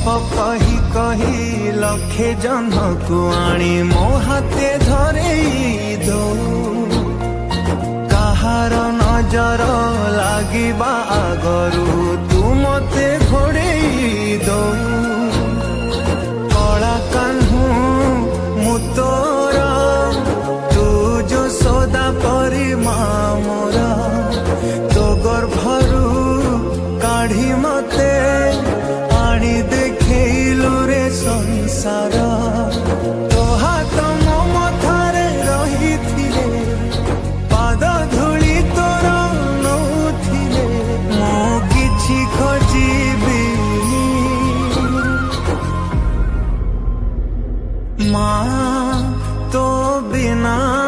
कही कही लखे जन को आनी मो हाथे धरे दो कहार नजर लागिबा आगरू तू मते घोड़े दो कला कान्हू मु तोर तू जो सदा परी मोरा तो गर्भरू काढ़ी मते आनी देखलु रे संसार तो हाथ मो मथारे रही थिले पाद धूली तोर नौथिले मो किछि खोजिबी माँ तो बिना